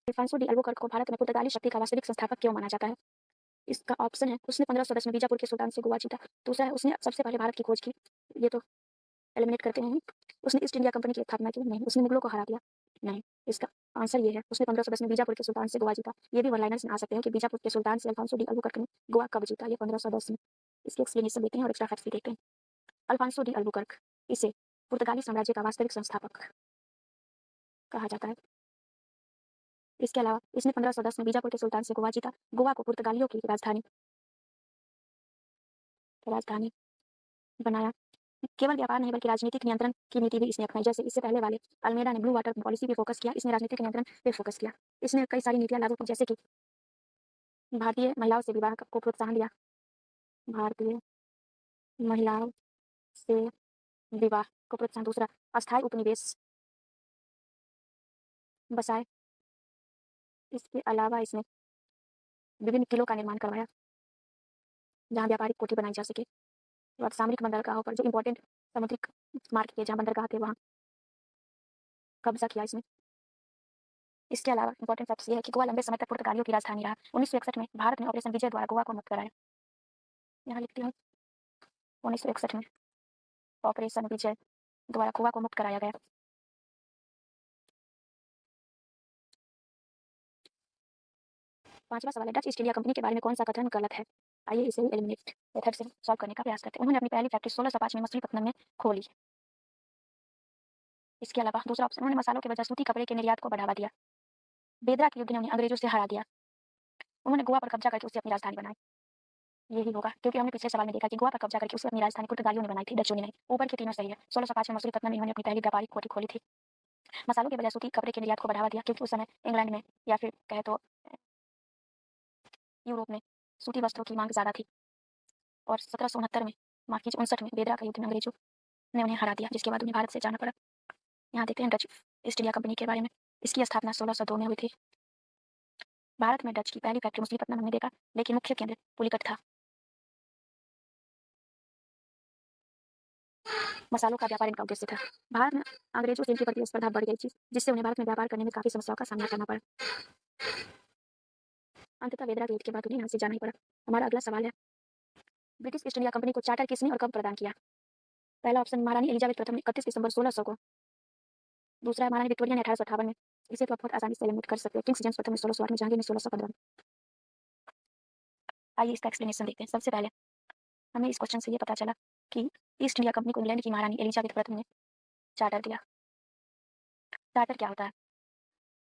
Alphonso de Albuquerque को भारत में पुर्तगाली शक्ति का वास्तविक संस्थापक क्यों माना जाता है? इसका ऑप्शन है उसने 1510 में बीजापुर के सुल्तान से गोवा जीता। दूसरा है उसने सबसे पहले भारत की खोज की। ये तो एलिमिनेट करते हैं। उसने ईस्ट इंडिया कंपनी की स्थापना की। नहीं। उसने मुगलों को हरा दिया। नहीं। इसका आंसर ये है उसने 1510 में बीजापुर के सुल्तान से गोवा जीता। ये भी वन लाइनर्स में आ सकते हैं कि बीजापुर के सुल्तान से अल्फांसो डी अल्बुकर्क ने गोवा कब जीता। ये 1510 में। इसकी एक्सप्लेनेशन देते हैं और एक्स्ट्रा फैक्ट्स भी देखते हैं। अल्फांसो डी अल्बुकर्क, इसे पुर्तगाली साम्राज्य का वास्तविक संस्थापक कहा जाता है। इसके अलावा इसने 1510 में बीजापुर के सुल्तान से गोवा जीता। गोवा को पुर्तगालियों की राजधानी बनाया। केवल व्यापार नहीं बल्कि राजनीतिक नियंत्रण की नीति भी इसने अपनाई। जैसे इससे पहले वाले अल्मेडा ने ब्लू वाटर पॉलिसी पे फोकस किया, इसने राजनीतिक नियंत्रण पे फोकस किया। इसने कई सारी नीतियां लागू की, जैसे कि भारतीय महिलाओं से विवाह को प्रोत्साहन दिया। भारतीय महिलाओं से विवाह को प्रोत्साहन। दूसरा, अस्थायी उपनिवेश बसाए। इसके अलावा इसने विभिन्न किलों का निर्माण करवाया जहाँ व्यापारिक कोठी बनाई जा सके। और सामरिक बंदरगाहों पर जो इंपॉर्टेंट समुद्रिक मार्ग के जहाँ बंदरगाह थे वहाँ कब्जा किया इसने। इसके अलावा इंपॉर्टेंट फैक्ट्स ये है कि गोवा लंबे समय तक पुर्तगालियों की राजधानी रहा। 1961 में भारत ने ऑपरेशन विजय द्वारा गोवा को मुक्त कराया। यहाँ लिखती हूँ 1961 में ऑपरेशन विजय द्वारा गोवा को मुक्त कराया गया। पांचवा सवाल है डच ईस्ट इंडिया कंपनी के बारे में कौन सा कथन गलत है? आइए इसे एलिमिनेट मेथड से सॉल्व करने का प्रयास करते हैं। उन्होंने अपनी पहली फैक्ट्री 1605 में मछलीपट्टनम में खोली। इसके अलावा दूसरा ऑप्शन, उन्होंने मसालों के बजाय सूती कपड़े के निर्यात को बढ़ावा दिया। बेदरा के युद्ध ने उन्हें अंग्रेजों से हरा दिया। उन्होंने गोवा पर कब्जा करके उसे अपनी राजधानी बनाई। यही होगा क्योंकि हमने पिछले सवाल में देखा कि गोवा पर कब्जा करके उसे अपनी राजधानी पुर्तगालियों ने बनाई थी, डचों ने नहीं। ऊपर के तीनों सही है। 1605 में मछलीपट्टनम में इन्होंने अपनी पहली व्यापारिक कोठी खोली थी। मसालों के बजाय सूती कपड़े के निर्यात को बढ़ावा दिया क्योंकि उस समय इंग्लैंड में या फिर कहे तो यूरोप में सूती वस्त्रों की मांग ज्यादा थी। और 1769 में माफ कीजिए 59 में बेदरा का युद्ध में अंग्रेजों ने उन्हें हरा दिया, जिसके बाद उन्हें भारत से जाना पड़ा। यहाँ देखते हैं डच ईस्ट इंडिया कंपनी के बारे में। इसकी स्थापना 1602 में हुई थी। भारत में डच की पहली फैक्ट्री मछलीपट्टनम हमने देखा, लेकिन मुख्य केंद्र पुलिकट था। मसालों का व्यापार इनका उद्देश्य था। भारत में अंग्रेजों से इनकी प्रतिस्पर्धा बढ़ गई थी, जिससे उन्हें भारत में व्यापार करने में काफी समस्याओं का सामना करना पड़ा। अंततः बेदरा के युद्ध के बाद उन्हें यहाँ से जाना ही पड़ा। हमारा अगला सवाल है ब्रिटिश ईस्ट इंडिया कंपनी को चार्टर किसने और कब प्रदान किया? पहला ऑप्शन, महारानी एलिजाबेथ प्रथम ने 31 दिसंबर 1600 को। दूसरा है महारानी विक्टोरिया ने 1858 में। इसे तो आप बहुत आसानी से एलिमिनेट कर सकते हो। किंग्स जेम्स प्रथम ने 1608 में, जहांगीर ने 1615 में। आइए इसका एक्सप्लेनेशन देखते हैं। सबसे पहले हमें इस क्वेश्चन से ये पता चला कि ईस्ट इंडिया कंपनी को इंग्लैंड की महारानी एलिजाबेथ प्रथम ने चार्टर दिया। चार्टर क्या होता है?